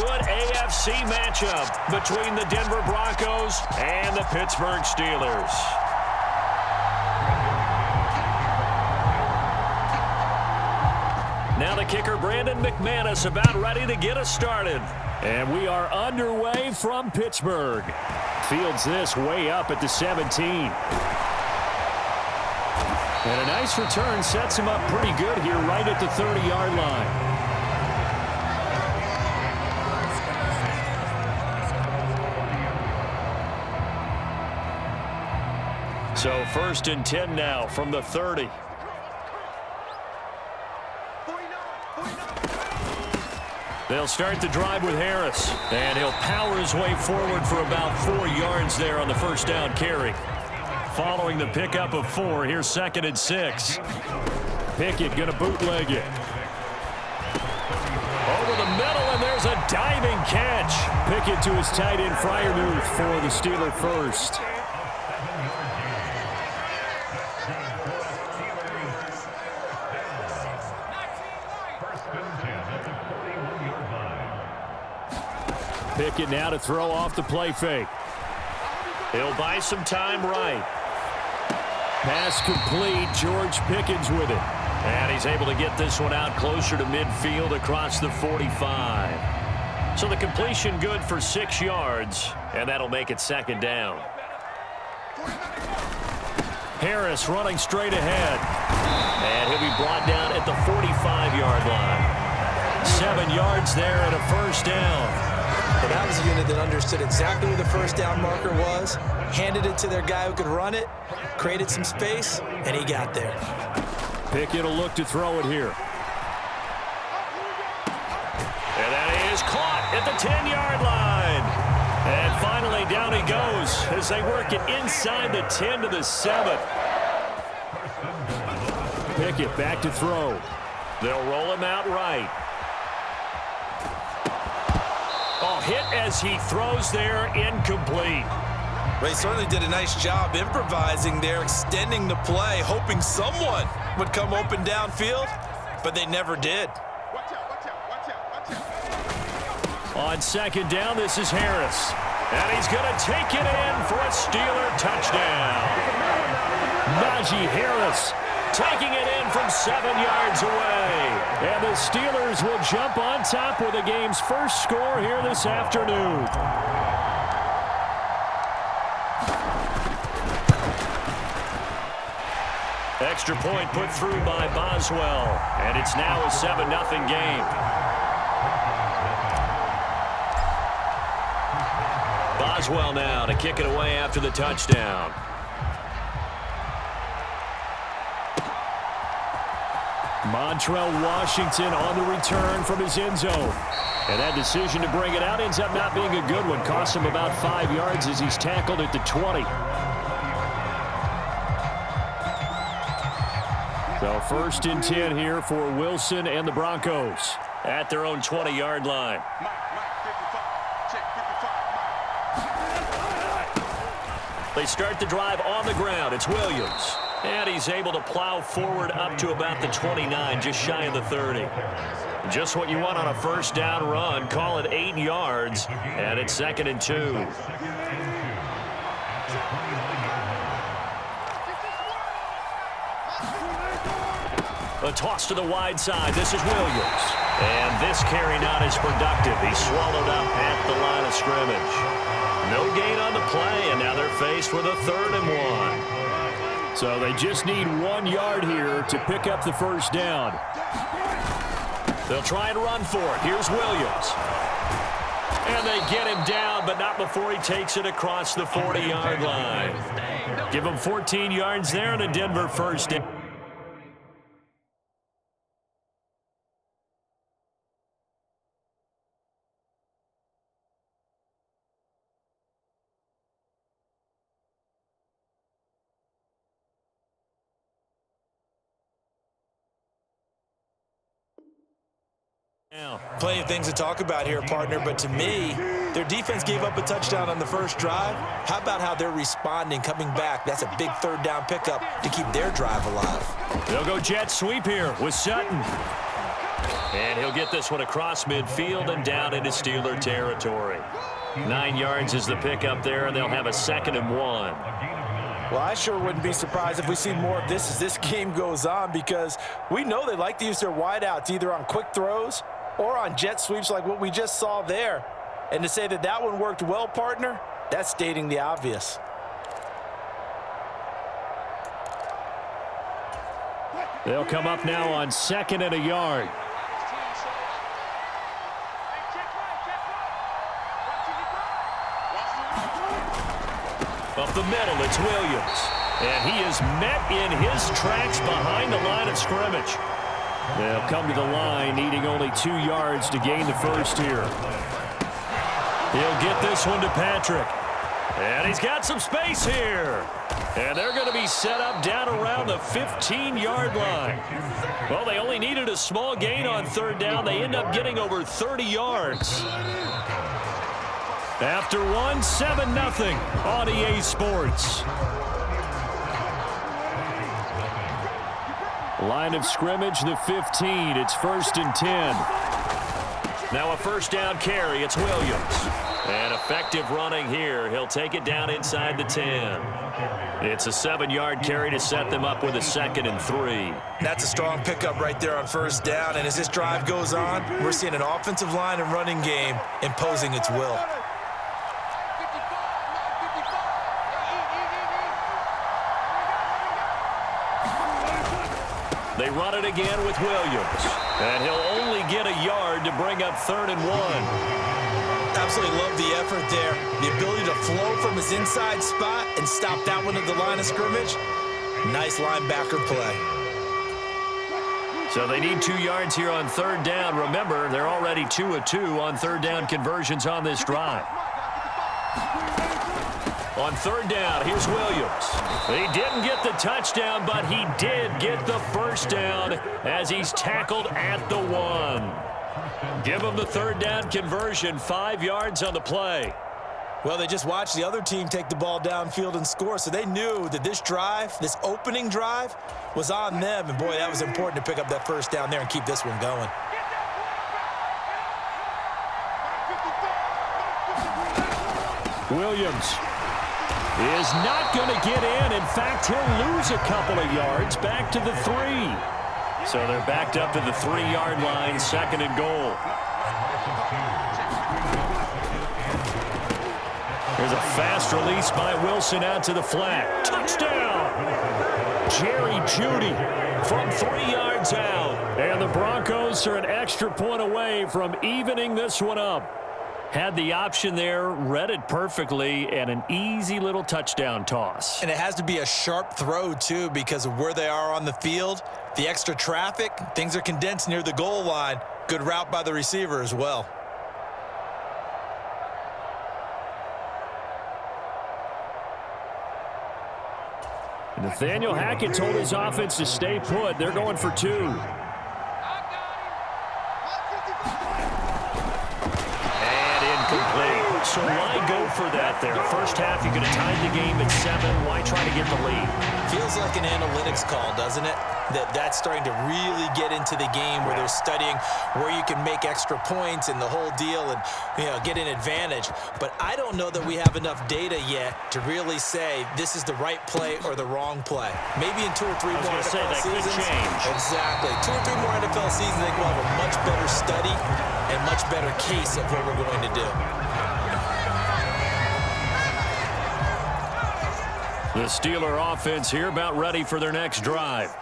good AFC matchup between the Denver Broncos and the Pittsburgh Steelers. Now the kicker, Brandon McManus, about ready to get us started. And we are underway from Pittsburgh. Fields this way up at the 17. And a nice return sets him up pretty good here right at the 30-yard line. So 1st and 10 now from the 30. They'll start the drive with Harris, and he'll power his way forward for about 4 yards there on the first down carry. Following the pickup of 4, here's 2nd and 6. Pickett going to bootleg it. Over the middle, and there's a diving catch. Pickett to his tight end, Freiermuth, for the Steeler first. Pickett now to throw off the play fake. He'll buy some time right. Pass complete. George Pickens with it. And he's able to get this one out closer to midfield across the 45. So the completion good for 6 yards, and that'll make it 2nd down. Harris running straight ahead. And he'll be brought down at the 45-yard line. 7 yards there and a first down. Well, that was a unit that understood exactly where the first down marker was, handed it to their guy who could run it, created some space, and he got there. Pickett will look to throw it here. And that is caught at the 10-yard line. And finally down he goes as they work it inside the 10 to the 7. Pickett back to throw. They'll roll him out right. Oh, hit as he throws there, incomplete. Ray certainly did a nice job improvising there, extending the play, hoping someone would come open downfield, but they never did. On 2nd down, this is Harris. And he's going to take it in for a Steeler touchdown. Najee Harris taking it in from 7 yards away. And the Steelers will jump on top with the game's first score here this afternoon. Extra point put through by Boswell. And it's now a 7-0 game. Boswell now to kick it away after the touchdown. Montrell Washington on the return from his end zone. And that decision to bring it out ends up not being a good one. Costs him about 5 yards as he's tackled at the 20. So 1st and 10 here for Wilson and the Broncos at their own 20-yard line. They start the drive on the ground. It's Williams. And he's able to plow forward up to about the 29, just shy of the 30. Just what you want on a first down run. Call it 8 yards, and it's 2nd and 2. A toss to the wide side. This is Williams. And this carry not as productive. He's swallowed up at the line of scrimmage. No gain on the play, and now they're faced with a 3rd and 1. So they just need 1 yard here to pick up the first down. They'll try and run for it. Here's Williams. And they get him down, but not before he takes it across the 40-yard line. Give him 14 yards there and a Denver first down. Plenty of things to talk about here, partner, but to me, their defense gave up a touchdown on the first drive. How about how they're responding, coming back? That's a big 3rd down pickup to keep their drive alive. They'll go jet sweep here with Sutton. And he'll get this one across midfield and down into Steeler territory. 9 yards is the pickup there, and they'll have a 2nd and 1. Well, I sure wouldn't be surprised if we see more of this as this game goes on, because we know they like to use their wideouts either on quick throws or on jet sweeps like what we just saw there. And to say that that one worked well, partner, that's stating the obvious. They'll come up now on 2nd and a yard. Up the middle, it's Williams. And he is met in his tracks behind the line of scrimmage. They'll come to the line, needing only 2 yards to gain the first here. He'll get this one to Patrick. And he's got some space here. And they're going to be set up down around the 15-yard line. Well, they only needed a small gain on 3rd down. They end up getting over 30 yards. After 7-0 on EA Sports. Line of scrimmage, the 15. It's 1st and 10. Now a 1st down carry. It's Williams. And effective running here. He'll take it down inside the 10. It's a 7-yard carry to set them up with a 2nd and 3. That's a strong pickup right there on 1st down. And as this drive goes on, we're seeing an offensive line and running game imposing its will. They run it again with Williams. And he'll only get a yard to bring up 3rd and 1. Absolutely love the effort there. The ability to flow from his inside spot and stop that one at the line of scrimmage. Nice linebacker play. So they need 2 yards here on 3rd down. Remember, they're already 2 of 2 on 3rd down conversions on this drive. On 3rd down, here's Williams. He didn't get the touchdown, but he did get the 1st down as he's tackled at the 1. Give him the 3rd down conversion, 5 yards on the play. Well, they just watched the other team take the ball downfield and score, so they knew that this drive, this opening drive, was on them. And, boy, that was important to pick up that 1st down there and keep this one going. Williams is not going to get in. In fact, he'll lose a couple of yards back to the 3. So they're backed up to the 3-yard line, 2nd and goal. There's a fast release by Wilson out to the flat. Touchdown! Jerry Jeudy from 3 yards out. And the Broncos are an extra point away from evening this one up. Had the option there, read it perfectly, and an easy little touchdown toss. And it has to be a sharp throw, too, because of where they are on the field. The extra traffic, things are condensed near the goal line. Good route by the receiver as well. Nathaniel Hackett told his offense to stay put. They're going for 2. So why go for that there? First half, you could have tied the game at 7. Why try to get the lead? Feels like an analytics call, doesn't it? That's starting to really get into the game where they're studying where you can make extra points and the whole deal and, get an advantage. But I don't know that we have enough data yet to really say this is the right play or the wrong play. Maybe in 2 or 3 more NFL seasons. Could change. Exactly. 2 or 3 more NFL seasons, I think we'll have a much better study and much better case of what we're going to do. The Steeler offense here about ready for their next drive.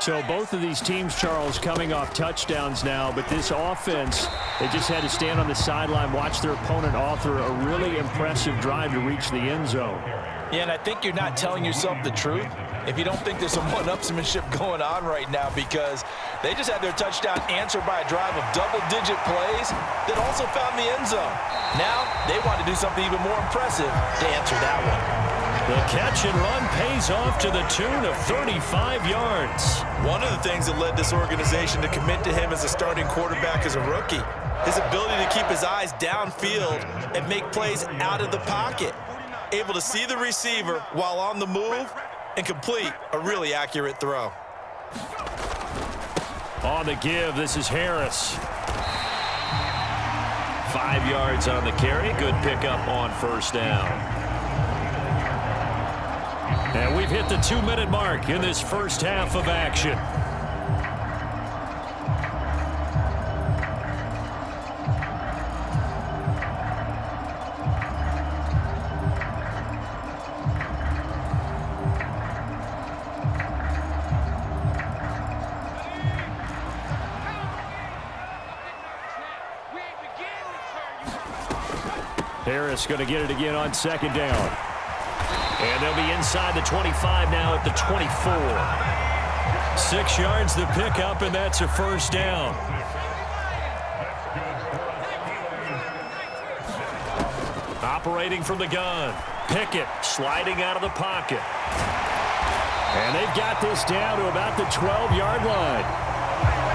So both of these teams, Charles, coming off touchdowns now, but this offense, they just had to stand on the sideline, watch their opponent author a really impressive drive to reach the end zone. Yeah, and I think you're not telling yourself the truth if you don't think there's some one-upsmanship going on right now, because they just had their touchdown answered by a drive of double-digit plays that also found the end zone. Now they want to do something even more impressive to answer that one. The catch and run pays off to the tune of 35 yards. One of the things that led this organization to commit to him as a starting quarterback as a rookie, his ability to keep his eyes downfield and make plays out of the pocket. Able to see the receiver while on the move and complete a really accurate throw. On the give, this is Harris. 5 yards on the carry. Good pickup on first down. And we've hit the 2-minute mark in this first half of action. Harris going to get it again on second down. And they'll be inside the 25 now at the 24. 6 yards the pickup, and that's a first down. Operating from the gun. Pickett sliding out of the pocket. And they've got this down to about the 12-yard line.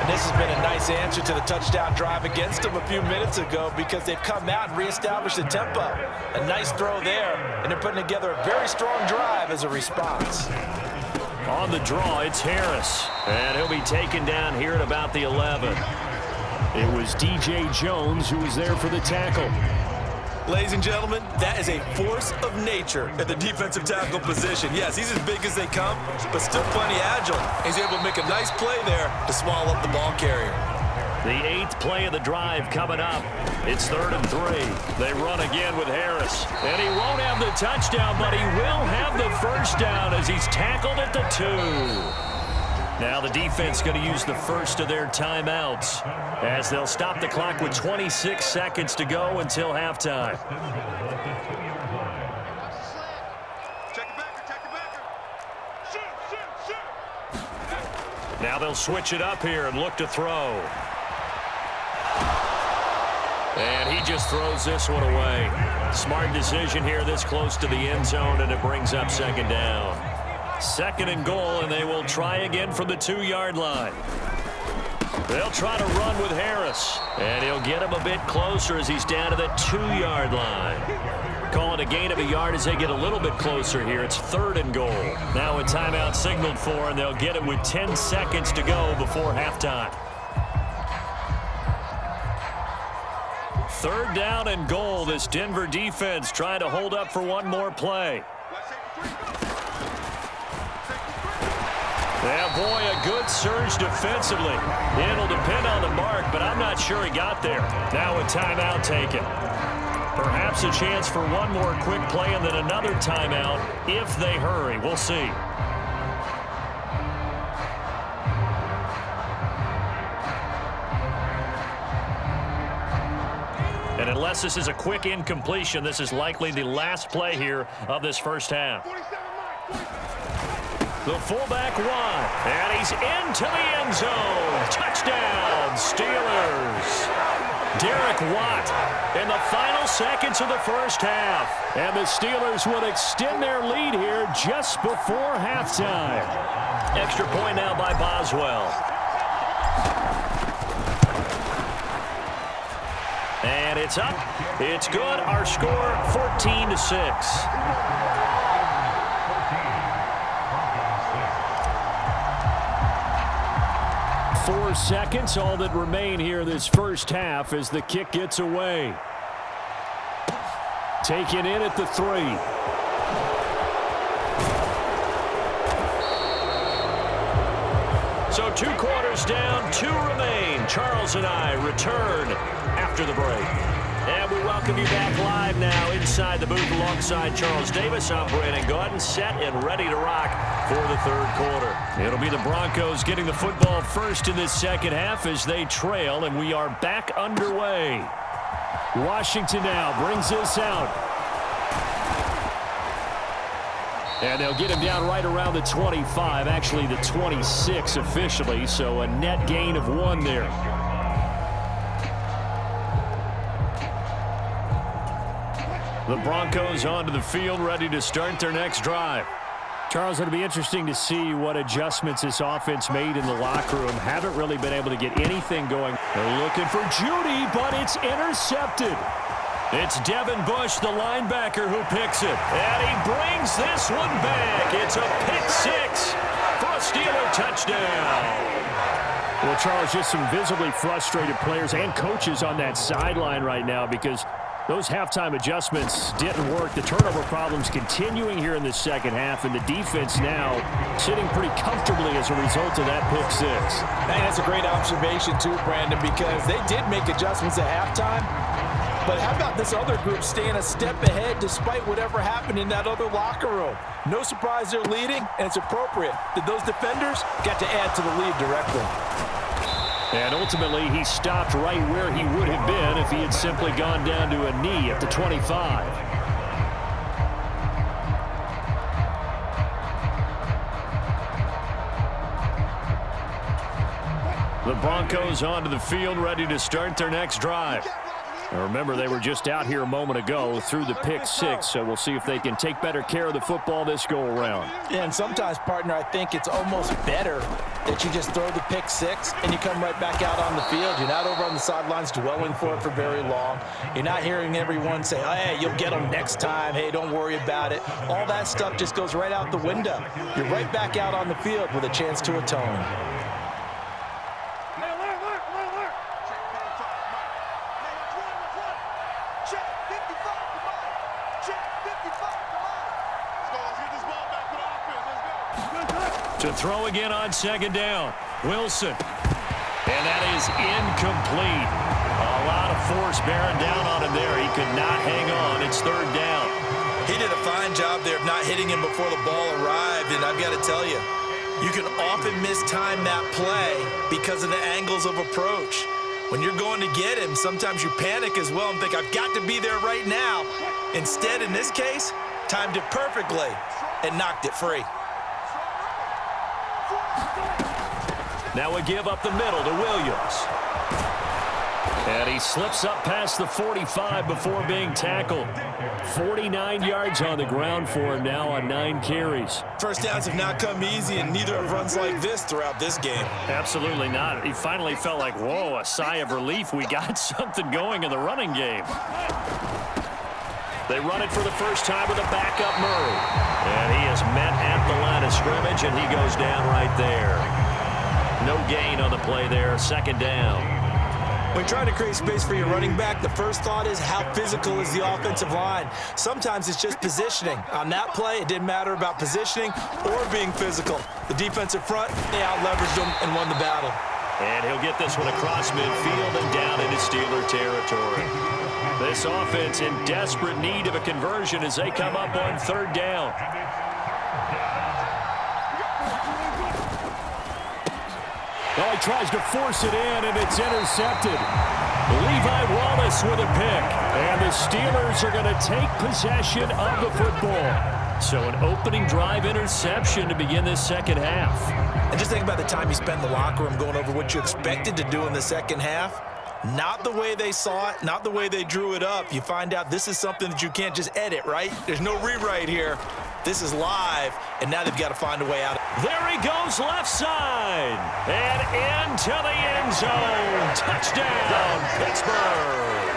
And this has been a nice answer to the touchdown drive against them a few minutes ago because they've come out and reestablished the tempo. A nice throw there, and they're putting together a very strong drive as a response. On the draw, it's Harris. And he'll be taken down here at about the 11. It was DJ Jones who was there for the tackle. Ladies and gentlemen, that is a force of nature at the defensive tackle position. Yes, he's as big as they come, but still plenty agile. He's able to make a nice play there to swallow up the ball carrier. The 8th play of the drive coming up. It's 3rd and 3. They run again with Harris. And he won't have the touchdown, but he will have the first down as he's tackled at the 2. Now the defense going to use the first of their timeouts as they'll stop the clock with 26 seconds to go until halftime. Now they'll switch it up here and look to throw. And he just throws this one away. Smart decision here this close to the end zone, and it brings up second down. 2nd and goal, and they will try again from the 2-yard line. They'll try to run with Harris, and he'll get him a bit closer as he's down to the 2-yard line. Calling a gain of a yard as they get a little bit closer here. It's 3rd and goal. Now a timeout signaled for, and they'll get it with 10 seconds to go before halftime. 3rd down and goal. This Denver defense trying to hold up for one more play. Yeah, boy, a good surge defensively. It'll depend on the mark, but I'm not sure he got there. Now a timeout taken. Perhaps a chance for one more quick play and then another timeout if they hurry. We'll see. And unless this is a quick incompletion, this is likely the last play here of this first half. The fullback wide, and he's into the end zone. Touchdown, Steelers. Derek Watt in the final seconds of the first half. And the Steelers will extend their lead here just before halftime. Extra point now by Boswell. And it's up. It's good. Our score, 14-6. 4 seconds, all that remain here this first half as the kick gets away. Taken in at the 3. So 2 quarters down, 2 remain. Charles and I return after the break. And we welcome you back live now inside the booth alongside Charles Davis. I'm Brandon Gaudin, set and ready to rock for the 3rd quarter. It'll be the Broncos getting the football first in this second half as they trail, and we are back underway. Washington now brings this out. And they'll get him down right around the 25, actually the 26 officially, so a net gain of 1 there. The Broncos onto the field, ready to start their next drive. Charles, it'll be interesting to see what adjustments this offense made in the locker room. Haven't really been able to get anything going. They're looking for Judy, but it's intercepted. It's Devin Bush, the linebacker, who picks it. And he brings this one back. It's a pick 6 for a Steeler touchdown. Well, Charles, just some visibly frustrated players and coaches on that sideline right now because those halftime adjustments didn't work. The turnover problems continuing here in the second half, and the defense now sitting pretty comfortably as a result of that pick six. And that's a great observation too, Brandon, because they did make adjustments at halftime. But how about this other group staying a step ahead despite whatever happened in that other locker room? No surprise they're leading, and it's appropriate that those defenders got to add to the lead directly. And ultimately, he stopped right where he would have been if he had simply gone down to a knee at the 25. The Broncos onto the field, ready to start their next drive. Now remember, they were just out here a moment ago through the pick six, so we'll see if they can take better care of the football this go-around. Yeah, and sometimes, partner, I think it's almost better that you just throw the pick six and you come right back out on the field. You're not over on the sidelines dwelling for it for very long. You're not hearing everyone say, oh, hey, you'll get them next time. Hey, don't worry about it. All that stuff just goes right out the window. You're right back out on the field with a chance to atone. To throw again on second down. Wilson. And that is incomplete. A lot of force bearing down on him there. He could not hang on. It's third down. He did a fine job there of not hitting him before the ball arrived, and I've got to tell you, you can often mistime that play because of the angles of approach. When you're going to get him, sometimes you panic as well and think, I've got to be there right now. Instead, in this case, timed it perfectly and knocked it free. Now we give up the middle to Williams. And he slips up past the 45 before being tackled. 49 yards on the ground for him now on 9 carries. First downs have not come easy, and neither have runs like this throughout this game. Absolutely not. He finally felt like, whoa, a sigh of relief. We got something going in the running game. They run it for the first time with a backup Murray. And he is met at the line of scrimmage, and he goes down right there. No gain on the play there, second down. When trying to create space for your running back, the first thought is how physical is the offensive line. Sometimes it's just positioning. On that play, it didn't matter about positioning or being physical. The defensive front, they out-leveraged them and won the battle. And he'll get this one across midfield and down into Steeler territory. This offense in desperate need of a conversion as they come up on third down. Well, he tries to force it in, and it's intercepted. Levi Wallace with a pick. And the Steelers are going to take possession of the football. So an opening drive interception to begin this second half. And just think about the time you spent in the locker room going over what you expected to do in the second half. Not the way they saw it, not the way they drew it up. You find out this is something that you can't just edit, right? There's no rewrite here. This is live, and now they've got to find a way out. There he goes left side. And into the end zone. Touchdown, Pittsburgh.